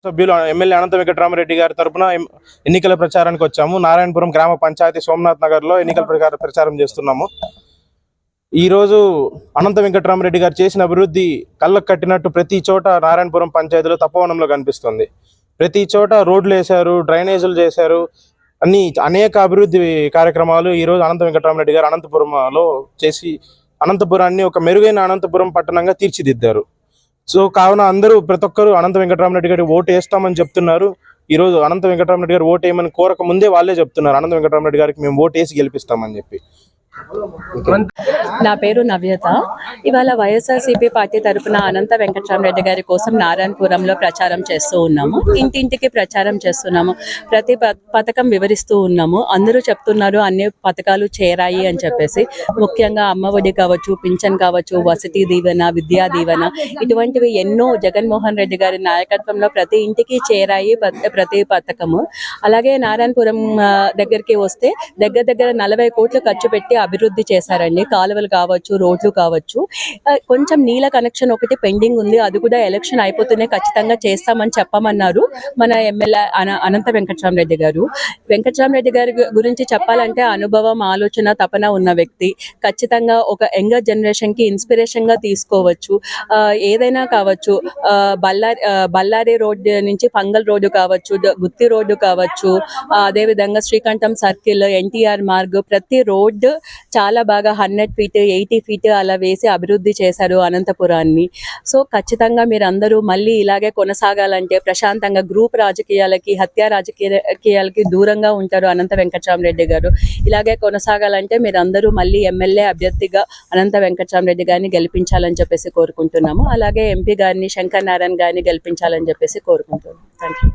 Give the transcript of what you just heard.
సభ్యులు ఎమ్మెల్యే అనంత వెంకటరామరెడ్డి గారి తరపున ఎన్నికల ప్రచారానికి వచ్చాము. నారాయణపురం గ్రామ పంచాయతీ సోమనాథ్ నగర్ లో ఎన్నికల ప్రచారం చేస్తున్నాము. ఈ రోజు అనంత వెంకటరామరెడ్డి గారు చేసిన అభివృద్ధి కళ్ళకు కట్టినట్టు ప్రతి చోట నారాయణపురం పంచాయతీలో తపోవనంలో కనిపిస్తుంది. ప్రతి చోట రోడ్లు వేశారు, డ్రైనేజీలు చేశారు, అనేక అభివృద్ధి కార్యక్రమాలు ఈ రోజు అనంత వెంకటరామరెడ్డి గారు అనంతపురంలో చేసి అనంతపురాన్ని ఒక మెరుగైన అనంతపురం పట్టణంగా తీర్చిదిద్దారు. సో కావున అందరూ ప్రతి ఒక్కరు అనంత వెంకటరామరెడ్డి గారికి ఓటు వేస్తామని చెప్తున్నారు. ఈ రోజు అనంత వెంకటరామరెడ్డి గారు ఓటు వేయమని కోరక ముందే వాళ్ళే చెప్తున్నారు అనంత వెంకటరామరెడ్డి గారికి మేము ఓటు వేసి గెలిపిస్తామని చెప్పి. నా పేరు నవ్యత. ఇవాళ వైఎస్ఆర్సీపీ పార్టీ తరఫున అనంత వెంకటరామరెడ్డి గారి కోసం నారాయణపురంలో ప్రచారం చేస్తూ ఉన్నాము. ఇంటింటికి ప్రచారం చేస్తున్నాము. ప్రతి పథకం వివరిస్తూ ఉన్నాము. అందరూ చెప్తున్నారు అన్ని పథకాలు చేరాయి అని చెప్పేసి. ముఖ్యంగా అమ్మఒడి కావచ్చు, పింఛన్ కావచ్చు, వసతి దీవెన, విద్యా దీవెన, ఇటువంటివి ఎన్నో జగన్మోహన్ రెడ్డి గారి నాయకత్వంలో ప్రతి ఇంటికి చేరాయి ప్రతి పథకము. అలాగే నారాయణపురం దగ్గరికి వస్తే దగ్గర 40 కోట్లు ఖర్చు పెట్టి అభివృద్ధి చేశారండి. కాలువలు కావచ్చు, రోడ్లు కావచ్చు. కొంచెం నీళ్ళ కనెక్షన్ ఒకటి పెండింగ్ ఉంది. అది కూడా ఎలక్షన్ అయిపోతూనే ఖచ్చితంగా చేస్తామని చెప్పమన్నారు మన ఎమ్మెల్యే అనంత వెంకటరామరెడ్డి గారు. వెంకటరామరెడ్డి గారి గురించి చెప్పాలంటే అనుభవం, ఆలోచన, తపన ఉన్న వ్యక్తి. ఖచ్చితంగా ఒక యంగర్ జనరేషన్ కి ఇన్స్పిరేషన్ గా తీసుకోవచ్చు. ఏదైనా కావచ్చు, బళ్ళారి రోడ్డు నుంచి పంగల్ రోడ్డు కావచ్చు, గుత్తి రోడ్డు కావచ్చు, అదేవిధంగా శ్రీకంఠం సర్కిల్, ఎన్టీఆర్ మార్గ్, ప్రతి రోడ్డు చాలా బాగా 100 ఫీట్ 80 ఫీట్ అలా వేసి అభివృద్ధి చేశారు అనంతపురాన్ని. సో ఖచ్చితంగా మీరందరూ మళ్ళీ ఇలాగే కొనసాగాలంటే ప్రశాంతంగా గ్రూప్ రాజకీయాలకి, హత్యా రాజకీయాలకి దూరంగా ఉంటారు అనంత వెంకటరామరెడ్డి గారు. ఇలాగే కొనసాగాలంటే మీరందరూ మళ్ళీ ఎమ్మెల్యే అభ్యర్థిగా అనంత వెంకటరామరెడ్డి గారిని గెలిపించాలని చెప్పేసి కోరుకుంటున్నాము. అలాగే ఎంపీ గారిని, శంకర్ నారాయణ గారిని గెలిపించాలని చెప్పేసి కోరుకుంటున్నాము. Thank you.